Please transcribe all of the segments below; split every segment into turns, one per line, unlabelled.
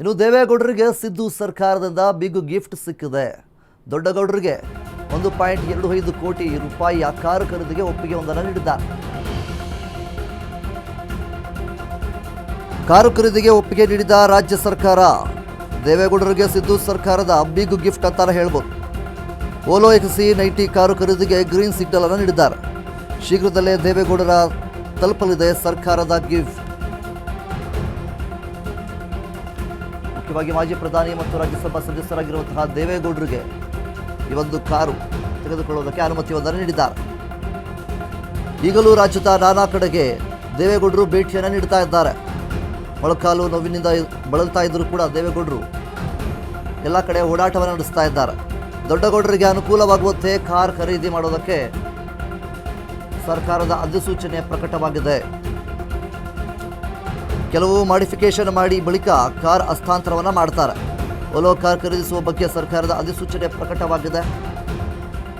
ಇನ್ನು ದೇವೇಗೌಡರಿಗೆ ಸಿದ್ದು ಸರ್ಕಾರದಿಂದ big gift ಸಿಕ್ಕಿದೆ. ದೊಡ್ಡಗೌಡರಿಗೆ 1.25 ಕೋಟಿ ರೂಪಾಯಿ ಕಾರು ಖರೀದಿಗೆ ಒಪ್ಪಿಗೆ ಒಂದನ್ನು ನೀಡಿದ್ದಾರೆ. ಕಾರು ಖರೀದಿಗೆ ಒಪ್ಪಿಗೆ ನೀಡಿದ ರಾಜ್ಯ ಸರ್ಕಾರ ದೇವೇಗೌಡರಿಗೆ ಸಿದ್ದು ಸರ್ಕಾರದ ಬಿಗ್ ಗಿಫ್ಟ್ ಅಂತಾನೆ ಹೇಳ್ಬೋದು. ಓಲೋ XC90 ಕಾರು ಖರೀದಿಗೆ ಗ್ರೀನ್ ಸಿಗ್ನಲ್ ಅನ್ನು ನೀಡಿದ್ದಾರೆ. ಶೀಘ್ರದಲ್ಲೇ ದೇವೇಗೌಡರ ತಲುಪಲಿದೆ ಸರ್ಕಾರದ ಗಿಫ್ಟ್. ಮುಖ್ಯವಾಗಿ ಮಾಜಿ ಪ್ರಧಾನಿ ಮತ್ತು ರಾಜ್ಯಸಭಾ ಸದಸ್ಯರಾಗಿರುವಂತಹ ದೇವೇಗೌಡರಿಗೆ ಈ ಒಂದು ಕಾರು ತೆಗೆದುಕೊಳ್ಳುವುದಕ್ಕೆ ಅನುಮತಿಯೊಂದನ್ನು ನೀಡಿದ್ದಾರೆ. ಈಗಲೂ ರಾಜ್ಯದ ನಾನಾ ಕಡೆಗೆ ದೇವೇಗೌಡರು ಭೇಟಿಯನ್ನು ನೀಡ್ತಾ ಇದ್ದಾರೆ. ಮೊಳಕಾಲು ನೋವಿನಿಂದ ಬಳಲ್ತಾ ಇದ್ದರೂ ಕೂಡ ದೇವೇಗೌಡರು ಎಲ್ಲ ಕಡೆ ಓಡಾಟವನ್ನು ನಡೆಸ್ತಾ ಇದ್ದಾರೆ. ದೊಡ್ಡಗೌಡರಿಗೆ ಅನುಕೂಲವಾಗುವಂತೆ ಕಾರ್ ಖರೀದಿ ಮಾಡೋದಕ್ಕೆ ಸರ್ಕಾರದ ಅಧಿಸೂಚನೆ ಪ್ರಕಟವಾಗಿದೆ. ಕೆಲವು ಮಾಡಿಫಿಕೇಶನ್ ಮಾಡಿ ಬಳಿಕ ಕಾರ್ ಹಸ್ತಾಂತರವನ್ನು ಮಾಡ್ತಾರೆ. ಓಲೋ ಕಾರ್ ಖರೀದಿಸುವ ಬಗ್ಗೆ ಸರ್ಕಾರದ ಅಧಿಸೂಚನೆ ಪ್ರಕಟವಾಗಿದೆ.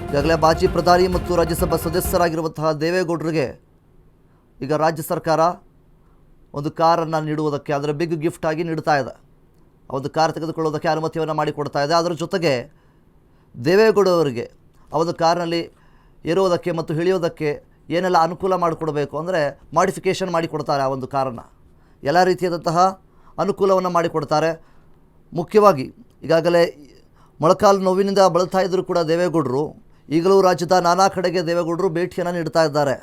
ಈಗಾಗಲೇ ಮಾಜಿ ಪ್ರಧಾನಿ ಮತ್ತು ರಾಜ್ಯಸಭಾ ಸದಸ್ಯರಾಗಿರುವಂತಹ ದೇವೇಗೌಡರಿಗೆ ಈಗ ರಾಜ್ಯ ಸರ್ಕಾರ ಒಂದು ಕಾರನ್ನು ನೀಡುವುದಕ್ಕೆ, ಅದರ ಬಿಗ್ ಗಿಫ್ಟ್ ಆಗಿ ನೀಡ್ತಾ ಇದೆ. ಆ ಒಂದು ಕಾರ್ ತೆಗೆದುಕೊಳ್ಳೋದಕ್ಕೆ ಅನುಮತಿಯನ್ನು ಮಾಡಿಕೊಡ್ತಾ ಇದೆ. ಅದರ ಜೊತೆಗೆ ದೇವೇಗೌಡವರಿಗೆ ಆ ಒಂದು ಕಾರ್ನಲ್ಲಿ ಏರೋದಕ್ಕೆ ಮತ್ತು ಇಳಿಯೋದಕ್ಕೆ ಏನೆಲ್ಲ ಅನುಕೂಲ ಮಾಡಿಕೊಡಬೇಕು ಅಂದರೆ ಮಾಡಿಫಿಕೇಷನ್ ಮಾಡಿಕೊಡ್ತಾರೆ. ಆ ಒಂದು ಕಾರನ್ನು ಎಲ್ಲ ರೀತಿಯಾದಂತಹ ಅನುಕೂಲವನ್ನು ಮಾಡಿಕೊಡ್ತಾರೆ. ಮುಖ್ಯವಾಗಿ ಈಗಾಗಲೇ ಮೊಳಕಾಲು ನೋವಿನಿಂದ ಬಳಲ್ತಾ ಇದ್ದರೂ ಕೂಡ ದೇವೇಗೌಡರು ಈಗಲೂ ರಾಜ್ಯದ ನಾನಾ ಕಡೆಗೆ ದೇವೇಗೌಡರು ಭೇಟಿಯನ್ನು ನೀಡ್ತಾ ಇದ್ದಾರೆ.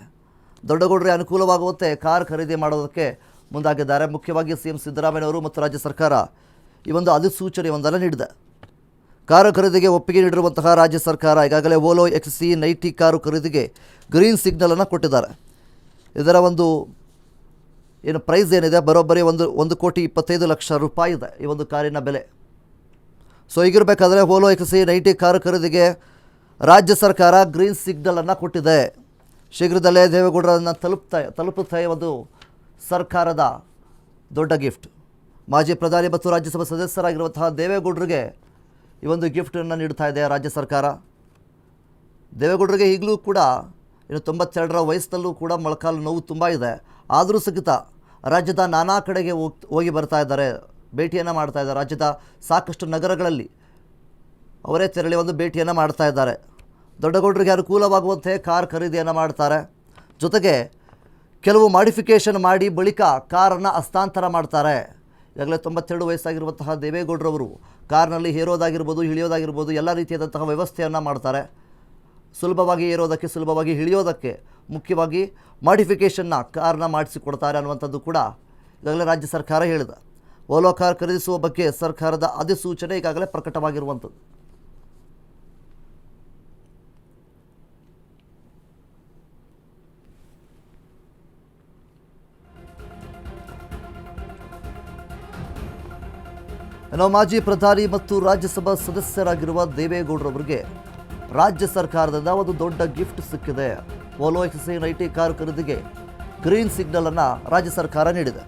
ದೊಡ್ಡಗೌಡರಿಗೆ ಅನುಕೂಲವಾಗುವಂತೆ ಕಾರ್ ಖರೀದಿ ಮಾಡೋದಕ್ಕೆ ಮುಂದಾಗಿದ್ದಾರೆ. ಮುಖ್ಯವಾಗಿ CM ಸಿದ್ದರಾಮಯ್ಯನವರು ಮತ್ತು ರಾಜ್ಯ ಸರ್ಕಾರ ಈ ಒಂದು ಅಧಿಸೂಚನೆಯೊಂದನ್ನು ನೀಡಿದೆ. ಕಾರು ಖರೀದಿಗೆ ಒಪ್ಪಿಗೆ ನೀಡಿರುವಂತಹ ರಾಜ್ಯ ಸರ್ಕಾರ ಈಗಾಗಲೇ ಓಲೋ XC90 ಕಾರು ಖರೀದಿಗೆ ಗ್ರೀನ್ ಸಿಗ್ನಲನ್ನು ಕೊಟ್ಟಿದ್ದಾರೆ. ಇದರ ಒಂದು ಏನು ಪ್ರೈಸ್ ಏನಿದೆ ಬರೋಬ್ಬರಿ 1,25 ಲಕ್ಷ ರೂಪಾಯಿ ಇದೆ ಈ ಒಂದು ಕಾರಿನ ಬೆಲೆ. ಸೊ ಹೀಗಿರಬೇಕಾದ್ರೆ ಓಲೋ XC90 ಕಾರು ಖರೀದಿಗೆ ರಾಜ್ಯ ಸರ್ಕಾರ ಗ್ರೀನ್ ಸಿಗ್ನಲನ್ನು ಕೊಟ್ಟಿದೆ. ಶೀಘ್ರದಲ್ಲೇ ದೇವೇಗೌಡರನ್ನು ತಲುಪುತ್ತೆ ಒಂದು ಸರ್ಕಾರದ ದೊಡ್ಡ ಗಿಫ್ಟ್. ಮಾಜಿ ಪ್ರಧಾನಿ ಮತ್ತು ರಾಜ್ಯಸಭಾ ಸದಸ್ಯರಾಗಿರುವಂತಹ ದೇವೇಗೌಡರಿಗೆ ಈ ಒಂದು ಗಿಫ್ಟನ್ನು ನೀಡ್ತಾ ಇದೆ ರಾಜ್ಯ ಸರ್ಕಾರ. ದೇವೇಗೌಡರಿಗೆ ಈಗಲೂ ಕೂಡ 92ರ ವಯಸ್ಸಲ್ಲೂ ಕೂಡ ಮೊಳಕಾಲು ನೋವು ತುಂಬ ಇದೆ. ಆದರೂ ಸಹಿತ ರಾಜ್ಯದ ನಾನಾ ಕಡೆಗೆ ಹೋಗಿ ಬರ್ತಾ ಇದ್ದಾರೆ, ಭೇಟಿಯನ್ನು ಮಾಡ್ತಾ ಇದ್ದಾರೆ. ರಾಜ್ಯದ ಸಾಕಷ್ಟು ನಗರಗಳಲ್ಲಿ ಅವರೇ ತೆರಳಿ ಒಂದು ಭೇಟಿಯನ್ನು ಮಾಡ್ತಾ ಇದ್ದಾರೆ. ದೊಡ್ಡಗೌಡರಿಗೆ ಅನುಕೂಲವಾಗುವಂತೆ ಕಾರ್ ಖರೀದಿಯನ್ನು ಮಾಡ್ತಾರೆ. ಜೊತೆಗೆ ಕೆಲವು ಮಾಡಿಫಿಕೇಷನ್ ಮಾಡಿ ಬಳಿಕ ಕಾರನ್ನು ಹಸ್ತಾಂತರ ಮಾಡ್ತಾರೆ. ಈಗಾಗಲೇ 92 ವಯಸ್ಸಾಗಿರುವಂತಹ ದೇವೇಗೌಡರವರು ಕಾರ್ನಲ್ಲಿ ಏರೋದಾಗಿರ್ಬೋದು, ಇಳಿಯೋದಾಗಿರ್ಬೋದು ಎಲ್ಲ ರೀತಿಯಾದಂತಹ ವ್ಯವಸ್ಥೆಯನ್ನು ಮಾಡ್ತಾರೆ. ಸುಲಭವಾಗಿ ಏರೋದಕ್ಕೆ, ಸುಲಭವಾಗಿ ಇಳಿಯೋದಕ್ಕೆ ಮುಖ್ಯವಾಗಿ ಮಾಡಿಫಿಕೇಷನ್ನ ಕಾರ್ನ ಮಾಡಿಸಿಕೊಡ್ತಾರೆ ಅನ್ನುವಂಥದ್ದು ಕೂಡ ಈಗಾಗಲೇ ರಾಜ್ಯ ಸರ್ಕಾರ ಹೇಳಿದೆ. ಓಲೋ ಕಾರ್ ಖರೀದಿಸುವ ಬಗ್ಗೆ ಸರ್ಕಾರದ ಅಧಿಸೂಚನೆ ಈಗಾಗಲೇ ಪ್ರಕಟವಾಗಿರುವಂಥದ್ದು. ಇನ್ನು ಮಾಜಿ ಪ್ರಧಾನಿ ಮತ್ತು ರಾಜ್ಯಸಭಾ ಸದಸ್ಯರಾಗಿರುವ ದೇವೇಗೌಡರವರಿಗೆ ರಾಜ್ಯ ಸರ್ಕಾರದಿಂದ ಒಂದು ದೊಡ್ಡ ಗಿಫ್ಟ್ ಸಿಕ್ಕಿದೆ. ಓಲೋ XC90 ಕಾರು ಖರೀದಿಗೆ ಗ್ರೀನ್ ಸಿಗ್ನಲನ್ನು ರಾಜ್ಯ ಸರ್ಕಾರ ನೀಡಿದೆ.